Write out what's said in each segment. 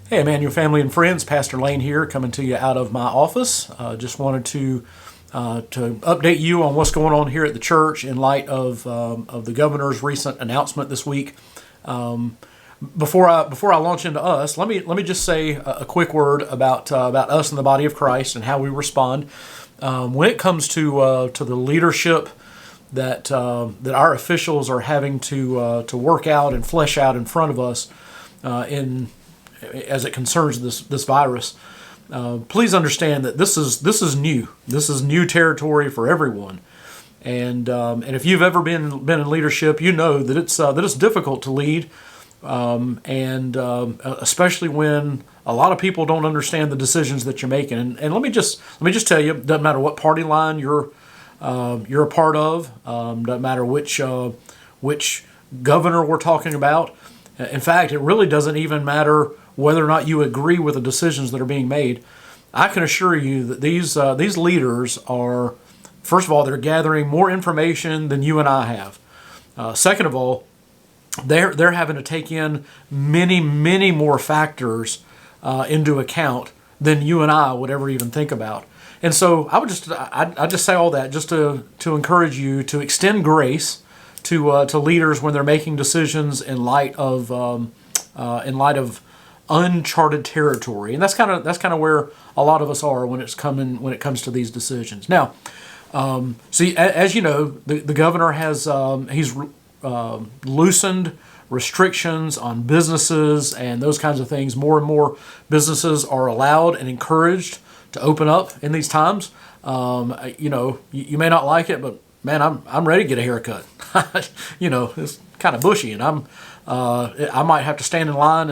Hey, Emmanuel family and friends, Pastor Lane here, coming to you out of my office. Just wanted to update you on what's going on here at the church in light of the governor's recent announcement this week. Before I launch into us, let me just say a quick word about us in the body of Christ and how we respond when it comes to the leadership that our officials are having to work out and flesh out in front of us as it concerns this virus. Please understand that this is new. This is new territory for everyone, and if you've ever been in leadership, you know that it's difficult to lead, especially when a lot of people don't understand the decisions that you're making. And let me just tell you, it doesn't matter what party line you're a part of, doesn't matter which governor we're talking about. In fact, it really doesn't even matter whether or not you agree with the decisions that are being made. I can assure you that these leaders are, first of all, they're gathering more information than you and I have. Second of all, they're having to take in many more factors into account than you and I would ever even think about. And so I just say all that just to encourage you to extend grace to leaders when they're making decisions in light of uncharted territory, and that's kind of where a lot of us are when it comes to these decisions. Now, see, as you know, the governor has he's loosened restrictions on businesses and those kinds of things. More and more businesses are allowed and encouraged to open up in these times. You may not like it, but man, I'm ready to get a haircut. It's kind of bushy, and I might have to stand in line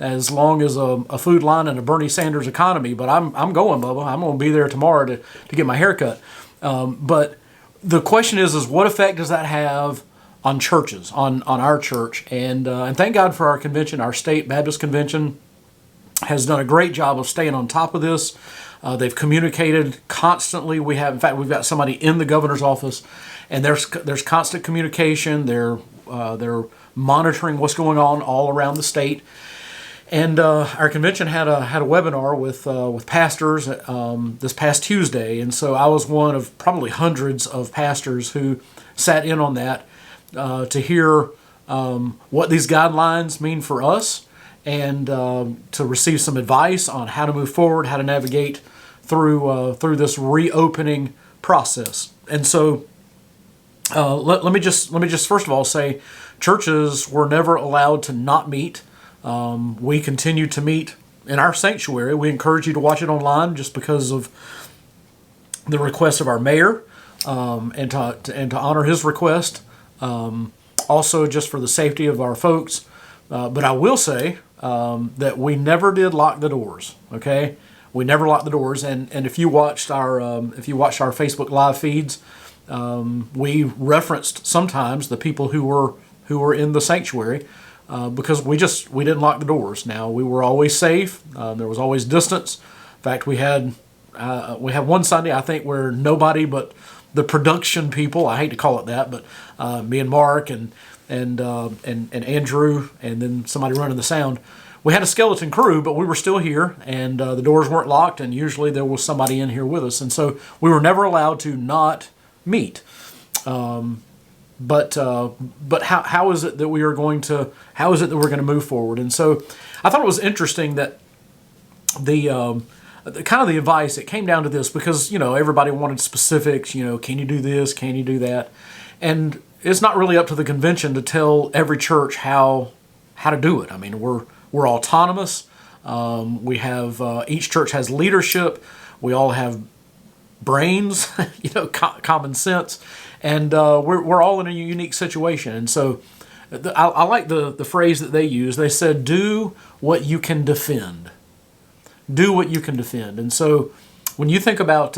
as long as a food line in a Bernie Sanders economy, but I'm going, Bubba. I'm going to be there tomorrow to get my hair cut. But the question is what effect does that have on churches, on our church? And thank God for our convention. Our state Baptist convention has done a great job of staying on top of this. They've communicated constantly. We've got somebody in the governor's office, and there's constant communication. They're monitoring what's going on all around the state. And our convention had a webinar with pastors this past Tuesday, and so I was one of probably hundreds of pastors who sat in on that to hear what these guidelines mean for us, and to receive some advice on how to move forward, how to navigate through this reopening process. And so let me just first of all say, churches were never allowed to not meet. We continue to meet in our sanctuary. We encourage you to watch it online just because of the request of our mayor, and to honor his request. Also, just for the safety of our folks. But I will say that we never did lock the doors. Okay, we never locked the doors. And if you watched our Facebook live feeds, we referenced sometimes the people who were in the sanctuary. Because we didn't lock the doors. Now, we were always safe. There was always distance. In fact, we had one Sunday, I think, where nobody but the production people, I hate to call it that, but me and Mark and Andrew, and then somebody running the sound. We had a skeleton crew, but we were still here, and the doors weren't locked, and usually there was somebody in here with us, and so we were never allowed to not meet. But how is it that we're going to move forward? And so I thought it was interesting that the kind of the advice, it came down to this, because everybody wanted specifics. Can you do this? Can you do that? And it's not really up to the convention to tell every church how to do it. I mean, we're autonomous. We have each church has leadership. We all have brains, common sense. And we're all in a unique situation. And so I like the phrase that they use. They said, do what you can defend. Do what you can defend. And so when you think about,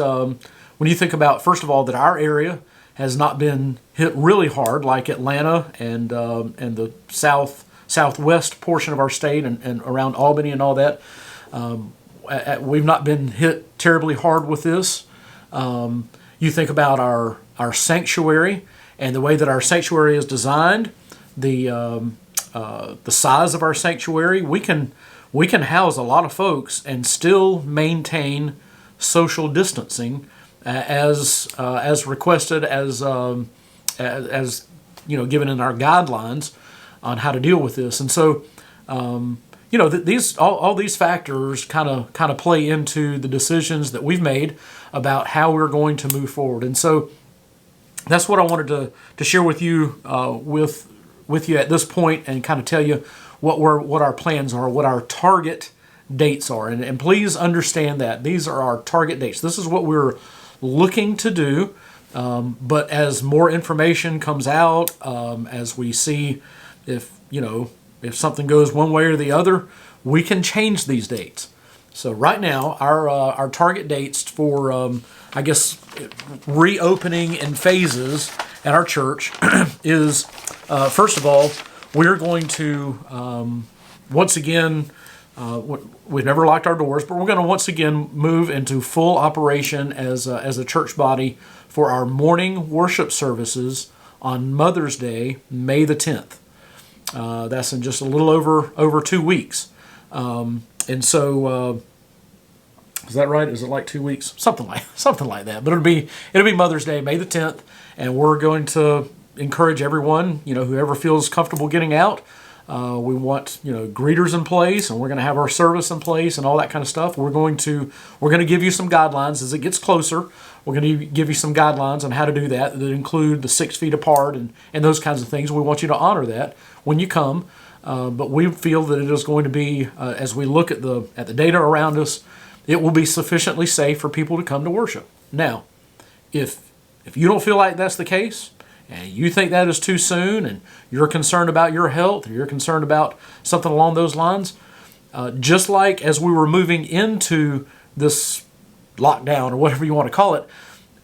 first of all, that our area has not been hit really hard like Atlanta and the southwest portion of our state and around Albany and all that. We've not been hit terribly hard with this. You think about our sanctuary and the way that our sanctuary is designed, the size of our sanctuary. We can we can house a lot of folks and still maintain social distancing as requested, as given in our guidelines on how to deal with this. And so, these all these factors kind of play into the decisions that we've made about how we're going to move forward. And so, that's what I wanted to share with you with you at this point, and kind of tell you what our plans are, what our target dates are. And please understand that these are our target dates. This is what we're looking to do. But as more information comes out, as we see if something goes one way or the other, we can change these dates. So right now, our target dates for reopening in phases at our church is, first of all, we're going to once again, we've never locked our doors, but we're going to once again move into full operation as a church body for our morning worship services on Mother's Day, May the 10th. That's in just a little over 2 weeks. And so, is that right? Is it like 2 weeks? Something like that. But it'll be Mother's Day, May the 10th, and we're going to encourage everyone, whoever feels comfortable getting out. We want greeters in place, and we're going to have our service in place and all that kind of stuff. We're going to give you some guidelines as it gets closer. We're going to give you some guidelines on how to do that include the 6 feet apart and those kinds of things. We want you to honor that when you come. But we feel that it is going to be, as we look at the data around us, it will be sufficiently safe for people to come to worship. Now, if you don't feel like that's the case, and you think that is too soon, and you're concerned about your health, or you're concerned about something along those lines, just like as we were moving into this lockdown, or whatever you want to call it,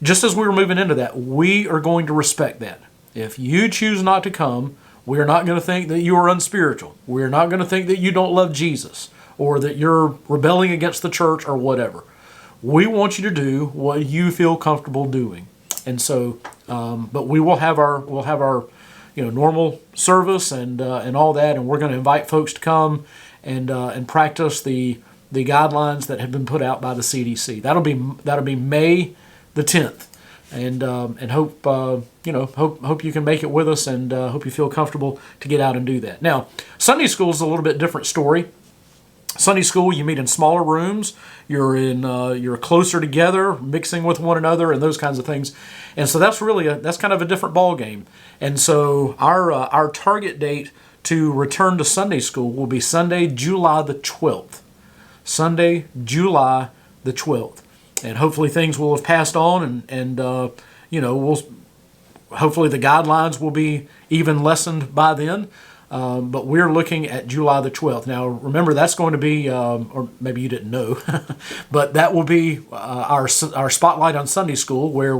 just as we were moving into that, we are going to respect that. If you choose not to come, we are not going to think that you are unspiritual. We are not going to think that you don't love Jesus, or that you're rebelling against the church, or whatever. We want you to do what you feel comfortable doing. And so, but we will have our normal service and all that, and we're going to invite folks to come and practice the guidelines that have been put out by the CDC. That'll be May the 10th, and hope you can make it with us, and hope you feel comfortable to get out and do that. Now, Sunday school is a little bit different story. Sunday school, you meet in smaller rooms. You're closer together, mixing with one another, and those kinds of things. And so that's kind of a different ball game. And so our target date to return to Sunday school will be Sunday, July the 12th. Sunday, July the 12th. And hopefully things will have passed on, and hopefully the guidelines will be even lessened by then. But we're looking at July the 12th. Now, remember, that's going to be, or maybe you didn't know, but that will be our spotlight on Sunday school, where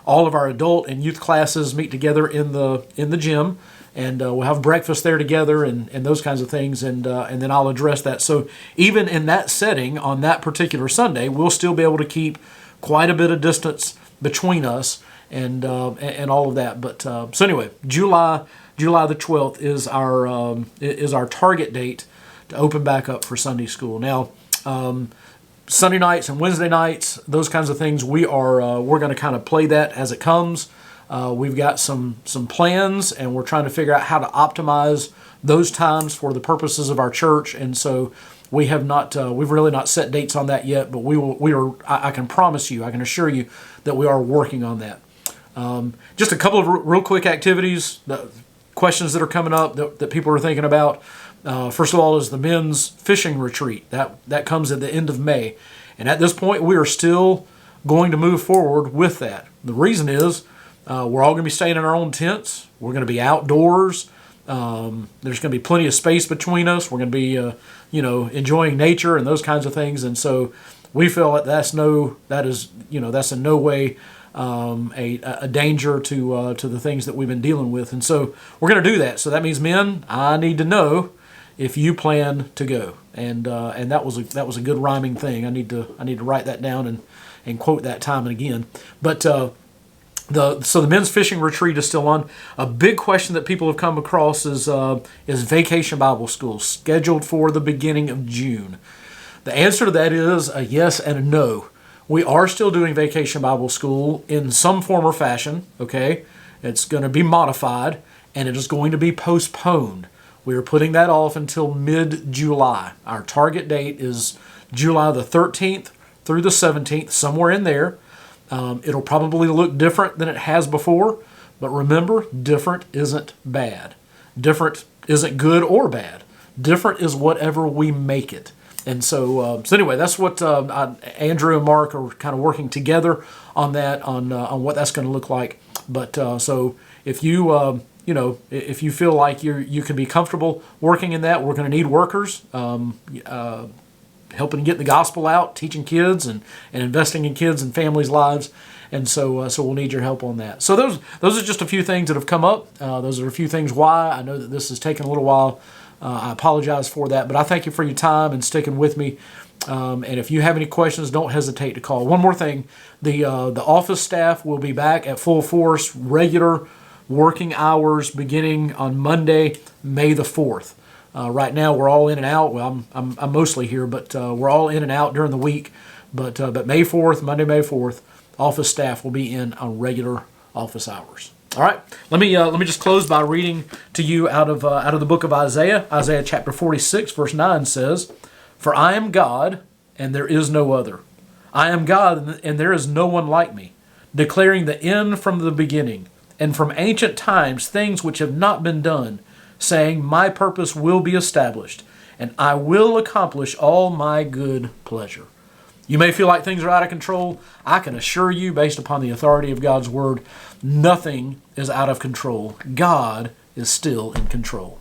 all of our adult and youth classes meet together in the gym, and we'll have breakfast there together and those kinds of things, and then I'll address that. So even in that setting, on that particular Sunday, we'll still be able to keep quite a bit of distance between us and all of that. But so anyway, July the 12th is our target date to open back up for Sunday school. Now, Sunday nights and Wednesday nights, those kinds of things, we're going to kind of play that as it comes. We've got some plans, and we're trying to figure out how to optimize those times for the purposes of our church. And so we've really not set dates on that yet, but I can promise you, I can assure you that we are working on that. Just a couple of real quick activities. Questions that are coming up that people are thinking about. First of all is the men's fishing retreat. That comes at the end of May. And at this point, we are still going to move forward with that. The reason is we're all going to be staying in our own tents. We're going to be outdoors. There's going to be plenty of space between us. We're going to be enjoying nature and those kinds of things. And so we feel that that's in no way a danger to the things that we've been dealing with. And so we're going to do that. So that means, men, I need to know if you plan to go. And that was a good rhyming thing. I need to write that down and quote that time and again. But So the men's fishing retreat is still on. A big question that people have come across is Vacation Bible School scheduled for the beginning of June? The answer to that is a yes and a no. We are still doing Vacation Bible School in some form or fashion, okay? It's going to be modified, and it is going to be postponed. We are putting that off until mid-July. Our target date is July the 13th through the 17th, somewhere in there. It'll probably look different than it has before, but remember, different isn't bad. Different isn't good or bad. Different is whatever we make it. And so anyway, that's what Andrew and Mark are kind of working together on that, on what that's going to look like. But so if you if you feel like you can be comfortable working in that, we're going to need workers. Helping get the gospel out, teaching kids, and investing in kids and families' lives, and so we'll need your help on that. So those are just a few things that have come up. Those are a few things why. I know that this has taken a little while. I apologize for that, but I thank you for your time and sticking with me. And if you have any questions, don't hesitate to call. One more thing, the office staff will be back at full force, regular working hours beginning on Monday, May the 4th. Right now, we're all in and out. Well, I'm mostly here, but we're all in and out during the week. But May 4th, Monday, May 4th, office staff will be in on regular office hours. All right. Let me just close by reading to you out of the book of Isaiah. Isaiah chapter 46, verse 9 says, "For I am God, and there is no other. I am God, and there is no one like me, declaring the end from the beginning, and from ancient times things which have not been done, saying, my purpose will be established, and I will accomplish all my good pleasure." You may feel like things are out of control. I can assure you, based upon the authority of God's word, nothing is out of control. God is still in control.